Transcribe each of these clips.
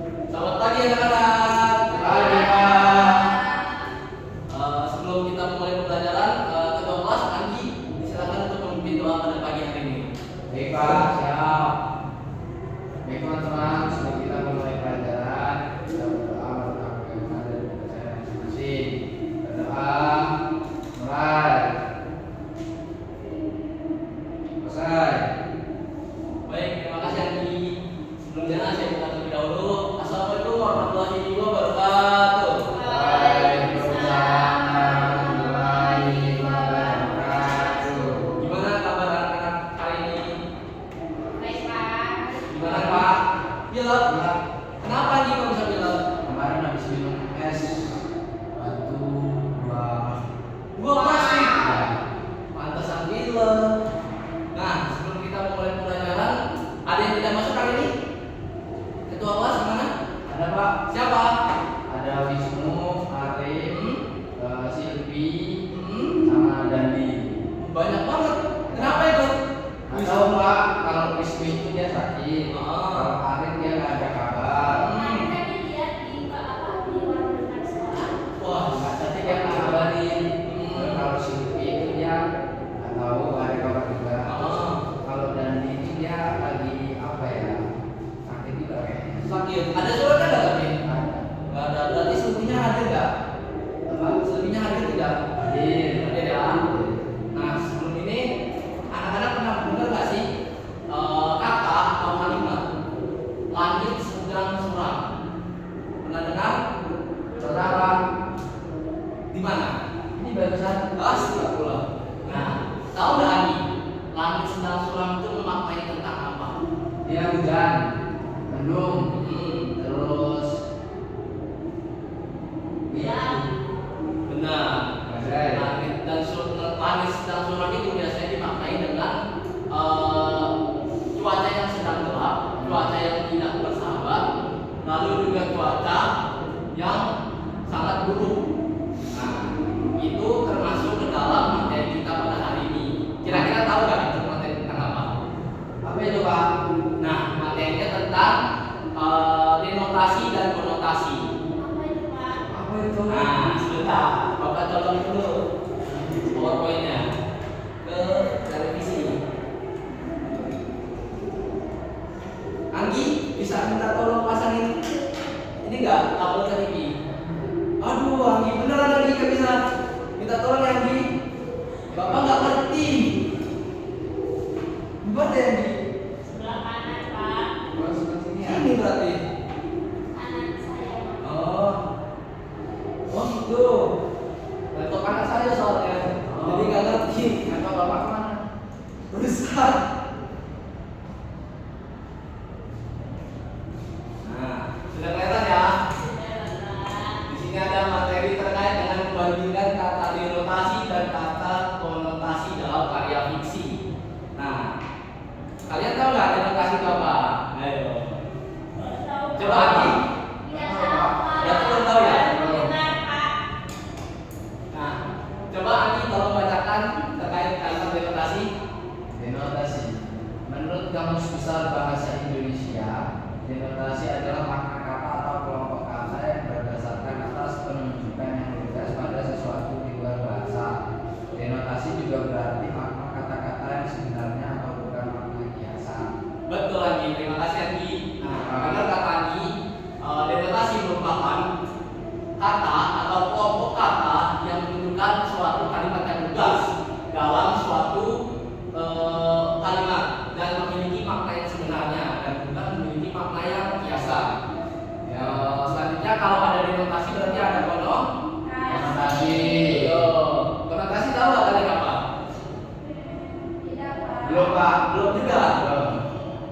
Selamat pagi anak-anak. Pagi, Pak. Sebelum kita mulai pembelajaran, ketua kelas Anggi silakan untuk memimpin doa pada pagi hari ini. Baik, Pak, siap. Baik, teman-teman, sebelum kita mulai pelajaran, kita berdoa berdoa dan percaya masing-masing. Berdoa, mulai. Selesai. Baik, terima kasih Anggi. Sebelumnya saya buka terlebih dahulu. Assalamualaikum warahmatullahi wabarakatuh. Waalaikumsalam warahmatullahi wabarakatuh. Gimana kabar anak-anak hari ini? Baik, Pak. Gimana Pak? Pilek? Kenapa Anggi kok bisa pilek? Kemarin habis minum es batu Gua plastik. ya. Pantesan pilek. Nah, sebelum kita mulai pembelajaran, ada yang tidak masuk hari ini? Ketua kelas gimana? Ada, Pak. Siapa? Ada Wisnu, Arif, Silvi, Hmm, sama Dandi. banyak banget. Kenapa itu? Atau Pak, kalau Wisnu itu dia sakit, Ah. kalau Arif dia nggak ada kabar. Kemarin tadi lihat di warung dekat sekolah. Wah, Nggak, tapi dia nggak kabarin. Hmm. Kalau Silvi itu dia nggak tahu ada kabar juga. Ah. Kalau Dandi itu dia lagi apa ya? Sakit juga kayaknya. sakit. Ada suratnya nggak tapi? Ada. Nggak ada. Berarti selebihnya hadir nggak? Apa? Selebihnya hadir tidak? Hadir. Hadir ya. Nah, sebelum ini anak-anak pernah dengar nggak sih kata atau kalimat langit sedang suram? Pernah dengar? Pernah, Pak. Di mana? Ini barusan. Astagfirullah. Nah, tahu nggak Ani? Langit sedang suram itu memaknai tentang apa? Dia hujan, mendung, Terus Ya. benar. Badai. Langit sedang suram itu biasanya dimaknai dengan cuaca yang sedang gelap, cuaca yang tidak bersahabat, lalu juga cuaca yang sangat buruk. Nah, itu termasuk ke dalam materi kita pada hari ini. Kira-kira tahu nggak itu materi tentang apa? Apa itu, Pak? Nah, materinya tentang denotasi dan konotasi. Apa itu, Pak? Apa itu? Nah, sebentar, Bapak tolong dulu PowerPoint-nya ke televisi. Anggi, bisa minta tolong pasangin ini enggak kabel ke TV? Aduh, Anggi beneran Anggi nggak bisa. Minta tolong ya Anggi. Bapak nggak ngerti. Gimana ya Anggi? Sebelah kanan, Pak. Oh, sebelah sini ya. Ini berarti. Kanan saya. Oh, oh gitu. Laptop anak saya soalnya, jadi nggak ngerti. Atau Bapak kemana? Rusak. Nah, sudah kelihatan ya. Sudah, Pak. Di sini ada materi terkait dengan membandingkan kata denotasi dan kata konotasi dalam karya fiksi. Nah, kalian tahu nggak denotasi itu apa? Ayo. Baru tahu, Pak. Coba Anggi. Tidak tahu, Pak. Ya, belum tahu ya? Baru dengar, Pak. Nah, coba Anggi tolong bacakan terkait kalimat denotasi. Denotasi. Menurut Kamus Besar Bahasa Indonesia, denotasi adalah makna kata atau kelompok kata yang berdasarkan atas penunjukan yang lugas pada sesuatu di luar bahasa. Denotasi juga berarti makna kata-kata yang sebenarnya atau bukan makna kiasan. Betul Anggi, terima kasih Anggi. Nah, benar kata Anggi, denotasi merupakan kata atau kelompok kata yang menunjukkan suatu kalimat yang lugas dalam suatu kalimat dan memiliki makna yang sebenarnya dan bukan memiliki makna yang kiasan. Selanjutnya kalau ada denotasi berarti ada Konotasi. konotasi tahu nggak kalian apa? Tidak, Pak. Belum, Pak. Belum juga. Belum.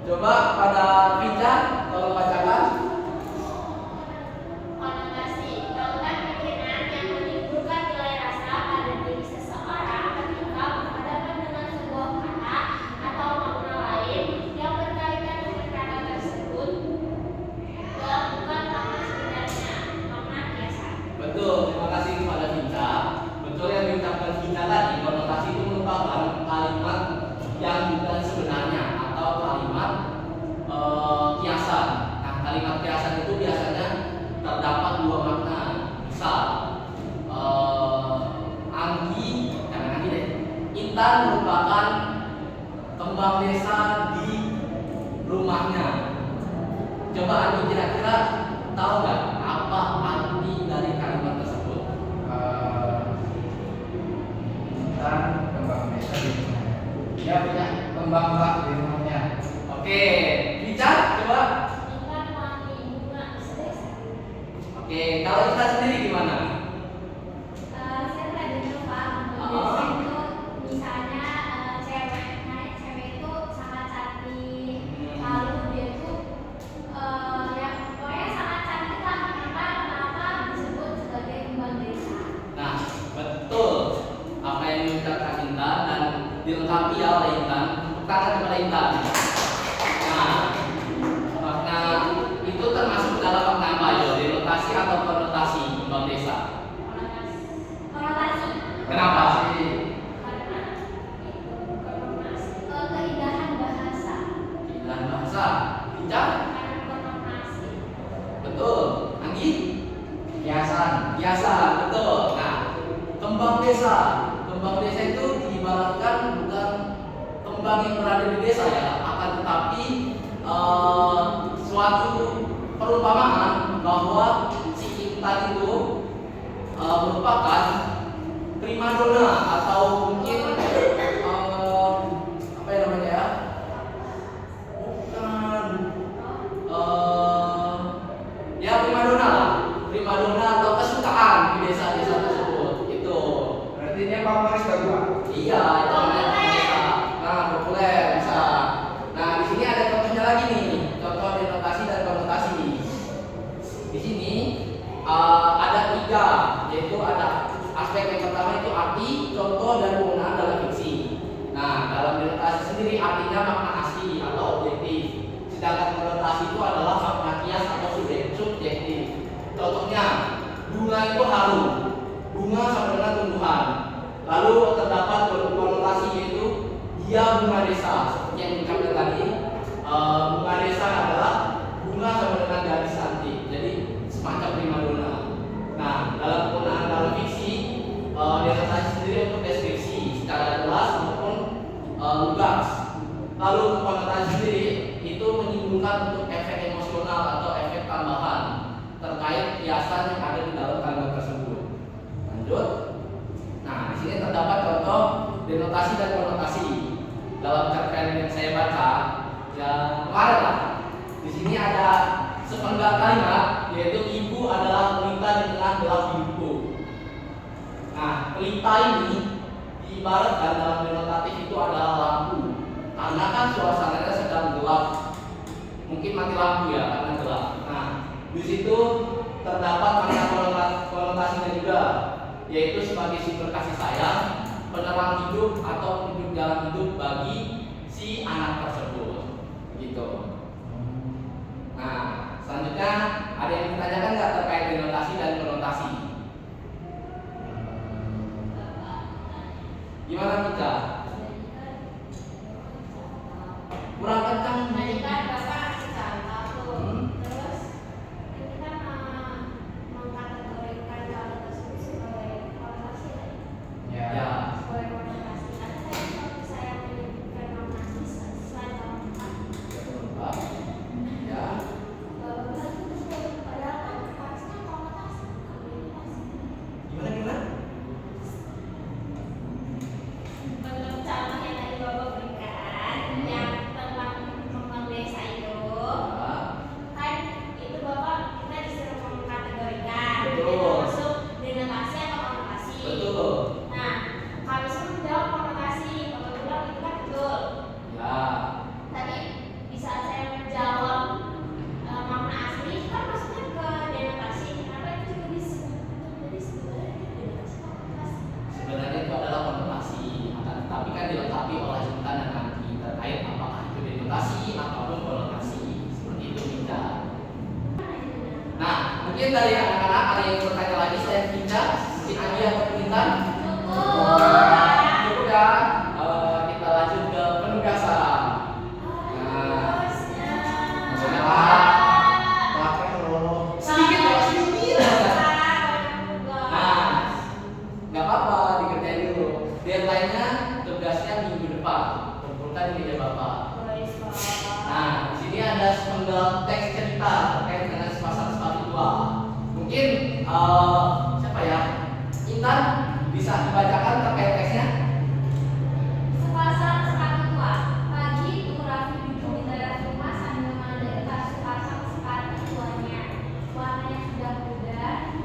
Coba pada Pica tolong bacakan. Konotasi, melakukan pikiran yang menimbulkan nilai rasa pada diri seseorang ketika berhadapan dengan sebuah kata atau makna lain yang berkaitan dengan kata tersebut yang bukan makna sebenarnya, makna kiasan. Betul, terima kasih kepada Vinca. Betul yang diucapkan Vinca tadi, konotasi itu merupakan kalimat yang bukan sebenarnya atau kalimat kiasan kalimat kiasan itu biasanya terdapat dua makna. Misal, jangan Anggi deh. Intan merupakan kembang desa di rumahnya. Coba Anggi kira-kira tahu nggak apa arti dari kalimat tersebut? Intan kembang desa di rumahnya. Dia punya kembang Pak di rumahnya. Oke, bicara coba. Intan wangi bunga sedesa. Oke, kalau Intan sendiri gimana? Saya pernah dengar Pak, desa itu misalnya cewek itu sangat cantik, lalu dia tuh ya pokoknya sangat cantik lah, maka kenapa disebut sebagai kembang desa. Nah, betul apa yang diucapkan Intan dan dilengkapi ya oleh Intan. Tepuk tangan kepada Intan. Nah, makna itu termasuk dalam makna apa ya? Denotasi atau konotasi kembang desa? Konotasi. Kenapa? Karena itu konotasi keindahan bahasa. Keindahan bahasa. Bicara? Karena konotasi. Betul. Anggi? Hiasan. Biasa, betul. Nah, kembang desa. Kembang desa itu diibaratkan bukan kembang yang berada di desa ya, akan tetapi suatu perumpamaan bahwa si Intan itu merupakan primadona atau mungkin apa yang namanya ya? Bukan ya primadona lah, primadona atau kesukaan di desa-desa tersebut itu. Berarti dia favorit gak gua? Iya, itu namanya desa. Nah, populer bisa. Nah, di sini ada contohnya lagi nih, contoh denotasi dan konotasi. Di sini ada tiga, yaitu ada aspek yang pertama itu arti, contoh dan penggunaan dalam fiksi. Nah, dalam denotasi sendiri artinya makna asli atau objektif, sedangkan konotasi itu adalah makna kias atau subjektif. Contohnya, bunga itu harum, bunga sama dengan tumbuhan. Lalu terdapat konotasi yaitu dia bunga desa, seperti yang dikatakan tadi. Bunga desa adalah bunga sama dengan gadis cantik, jadi semacam primadona. Nah, dalam penggunaan dalam fiksi, denotasi sendiri untuk deskripsi secara jelas maupun lugas. Lalu konotasi sendiri itu menyinggung untuk efek emosional atau efek tambahan terkait kiasan yang ada di dalam kalimat tersebut. Lanjut. Nah, di sini terdapat contoh denotasi dan konotasi. Dalam cerpen yang saya baca, ya kemarin lah. Di sini ada sepenggal kalimat, yaitu ibu adalah pelita di tengah gelap hidupku. Nah, pelita ini diibaratkan dalam denotatif itu adalah lampu, karena kan suasananya sedang gelap. Mungkin mati lampu ya, karena gelap. Nah, di situ terdapat makna konotasinya juga, yaitu sebagai sumber kasih sayang, penerang hidup atau petunjuk jalan hidup bagi si anak tersebut, gitu. Nah, selanjutnya ada yang ditanyakan nggak terkait denotasi dan konotasi? Gimana kita? Kurang kencang Tadi nih. kan Bapak kasih contoh tuh. Terus kita mengkategorikan hal tersebut sebagai konotasi Ya. Ya. sebagai konotasi. Tapi tadi kalau saya menyebutkan konotasi selain konotasi, Ya. Bapak bilang itu padahal kan harusnya konotasi, bukan denotasi. Gimana? Menurut contoh yang tadi Bapak berikan, yang tentang kembang desa itu, Ya. kan itu Bapak kita disuruh mengkategorikan, Betul. itu masuk denotasi atau konotasi. Betul. Nah, kami suruh menjawab konotasi, Bapak bilang itu kan betul. Ya. Tapi di saat saya menjawab makna asli, kan maksudnya ke denotasi. Kenapa itu juga disebut? Jadi sebenarnya denotasi atau konotasi? Sebenarnya itu adalah konotasi, akan tetapi kan dilengkapi oleh Intan dan Anggi terkait apakah itu denotasi ataupun konotasi. Seperti itu Minta. Nah, mungkin dari anak-anak ada yang bertanya lagi selain Minta, mungkin Anggi atau Intan? Cukup ya. Kita lanjut ke penugasan. Nah, teks cerita terkait dengan pasal 102. Mungkin siapa ya? Intan bisa dibacakan terkait teksnya? Sepasang sepatu tua. Pagi itu Raffi duduk di teras rumah sambil menandakan sepasang sepatu tuanya. Warnanya sudah pudar,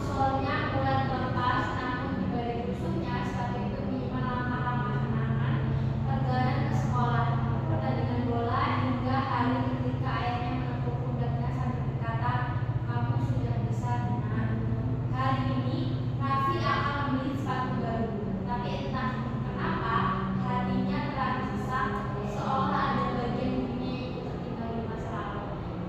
solnya mulai terlepas, namun di balik busuknya sepatu itu menyimpan langkah-langkah kenangan, perjalanan ke sekolah, pertandingan bola, hingga hari ketika ayahnya menepuk pundaknya sambil berkata, "Kamu sudah besar, Nak." Hari ini Raffi akan membeli sepatu baru, tapi entah kenapa hatinya terasa seolah ada bagian dirinya yang ikut tertinggal di masa lalu.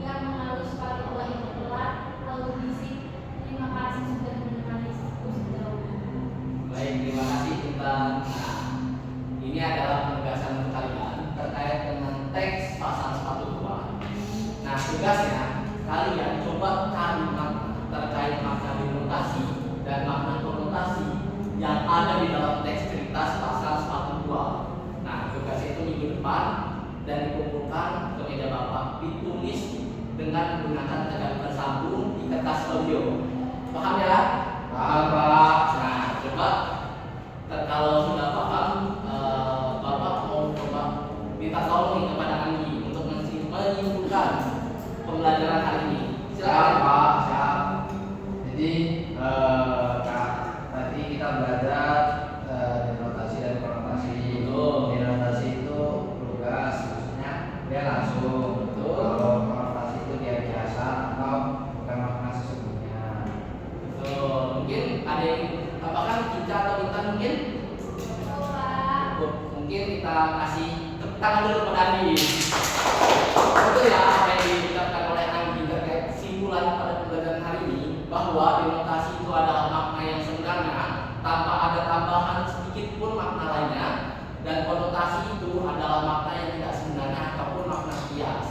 Ia mengalus sepatu tua itu pelan, lalu bisik, "Terima kasih sudah menemaniku sejauh ini." Baik, terima kasih Intan. Nah, ini adalah penegasan untuk kalian terkait dengan teks pasal 102. Nah, tugasnya kalian coba cari makna terkait makna denotasi dan makna konotasi yang ada di dalam teks cerita pasal 102. Nah, tugas itu minggu depan dan dikumpulkan ke meja Bapak, ditulis dengan menggunakan tegang bersambung di kertas folio. Paham ya? Paham, Pak. Nah, coba kalau sudah paham, Bapak mau coba minta tolong nih kepada Anggi untuk menyimpulkan pembelajaran hari ini. Siap, Silakan. Pak. Siap. Jadi Kak, tadi kita belajar denotasi dan konotasi. Betul. Denotasi itu tugas, maksudnya dia langsung. Betul. Kalau konotasi itu dia biasa atau bukan makna sesungguhnya. Betul. Mungkin ada yang tambahkan Ica atau Intan mungkin? Mungkin kita kasih tepuk tangan dulu kepada Anggi. Betul ya apa yang diucapkan oleh Anggi terkait kesimpulan pada pembelajaran hari ini, bahwa denotasi itu adalah makna yang sebenarnya tanpa ada tambahan sedikit pun makna lainnya, dan konotasi itu adalah makna yang tidak sebenarnya ataupun makna kias.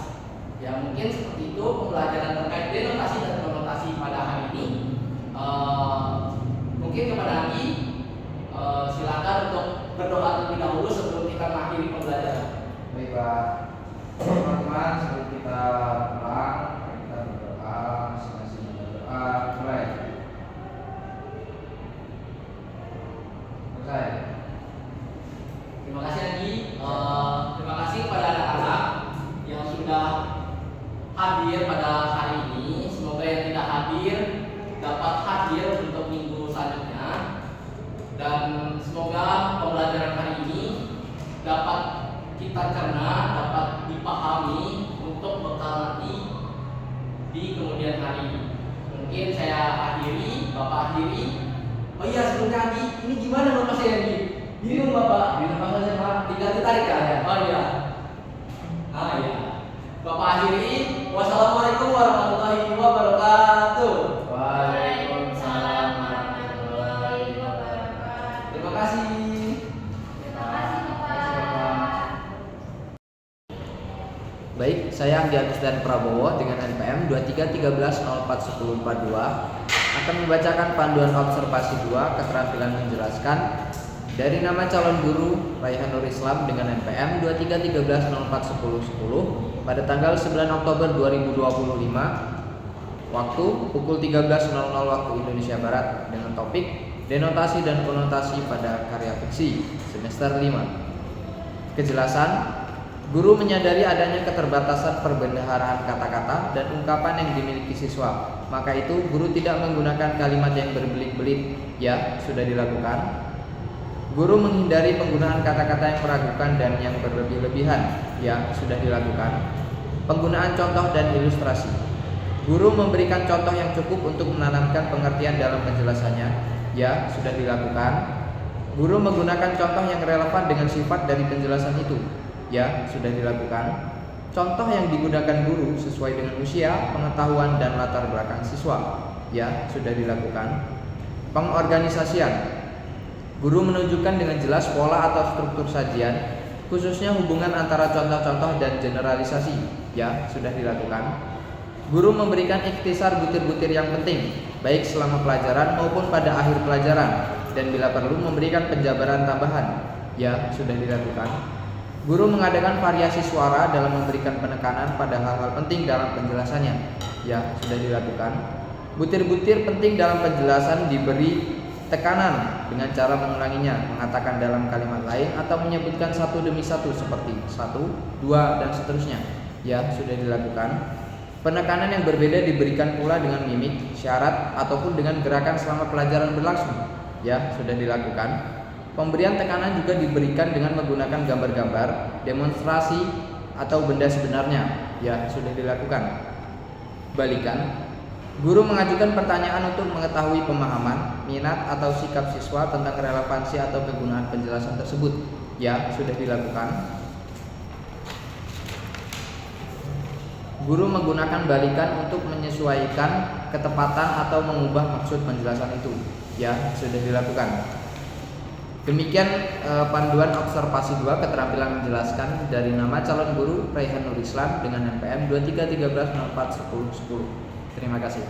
Ya mungkin seperti itu pembelajaran terkait denotasi dan konotasi pada hari ini. Mungkin kepada Anggi, silakan untuk berdoa terlebih dahulu sebelum kita mengakhiri pembelajaran. Baik, Pak. Teman-teman, sebelum kita pulang, kita berdoa, masing-masing berdoa. Mulai. Selesai. Terima kasih Anggi. Terima kasih kepada anak-anak yang sudah hadir pada hari ini. Semoga yang tidak hadir dapat hadir untuk minggu selanjutnya, dan semoga pembelajaran hari ini dapat kita cerna, dapat dipahami untuk bekal nanti di kemudian hari. Mungkin saya akhiri, Bapak akhiri. Oh iya, sebelumnya Anggi, ini gimana Bapak saya Anggi? Minum Bapak. Minum apa saja, Pak? Tinggal ditarik ya? Oh iya. Ah iya. Bapak akhiri. Wassalamualaikum warahmatullahi wabarakatuh. Waalaikumsalam warahmatullahi wabarakatuh. Terima kasih. Terima kasih, Bapak. Baik, saya Anggi Agus dan Prabowo dengan NPM 2313041042 akan membacakan panduan observasi 2 keterampilan menjelaskan dari nama calon guru Raihan Nur Islam dengan NPM 2313041010 pada tanggal 9 Oktober 2025, waktu pukul 13.00 waktu Indonesia Barat, dengan topik denotasi dan konotasi pada karya fiksi semester 5. Kejelasan: guru menyadari adanya keterbatasan perbendaharaan kata-kata dan ungkapan yang dimiliki siswa. Maka itu guru tidak menggunakan kalimat yang berbelit-belit. Ya, sudah dilakukan. Guru menghindari penggunaan kata-kata yang meragukan dan yang berlebih-lebihan. Ya, sudah dilakukan. Penggunaan contoh dan ilustrasi. Guru memberikan contoh yang cukup untuk menanamkan pengertian dalam penjelasannya. Ya, sudah dilakukan. Guru menggunakan contoh yang relevan dengan sifat dari penjelasan itu. Ya, sudah dilakukan. Contoh yang digunakan guru sesuai dengan usia, pengetahuan, dan latar belakang siswa. Ya, sudah dilakukan. Pengorganisasian. Guru menunjukkan dengan jelas pola atau struktur sajian, khususnya hubungan antara contoh-contoh dan generalisasi. Ya, sudah dilakukan. Guru memberikan ikhtisar butir-butir yang penting, baik selama pelajaran maupun pada akhir pelajaran, dan bila perlu memberikan penjabaran tambahan. Ya, sudah dilakukan. Guru mengadakan variasi suara dalam memberikan penekanan pada hal-hal penting dalam penjelasannya. Ya, sudah dilakukan. Butir-butir penting dalam penjelasan diberi tekanan dengan cara mengulanginya, mengatakan dalam kalimat lain atau menyebutkan satu demi satu seperti 1, 2 dan seterusnya. Ya, sudah dilakukan. Penekanan yang berbeda diberikan pula dengan mimik, syarat ataupun dengan gerakan selama pelajaran berlangsung. Ya, sudah dilakukan. Pemberian tekanan juga diberikan dengan menggunakan gambar-gambar, demonstrasi atau benda sebenarnya. Ya, sudah dilakukan. Balikan. Guru mengajukan pertanyaan untuk mengetahui pemahaman, minat atau sikap siswa tentang relevansi atau kegunaan penjelasan tersebut. Ya, sudah dilakukan. Guru menggunakan balikan untuk menyesuaikan ketepatan atau mengubah maksud penjelasan itu. Ya, sudah dilakukan. Demikian panduan observasi 2 keterampilan menjelaskan dari nama calon guru Raihan Nur Islam dengan NPM 2313041010. Terima kasih.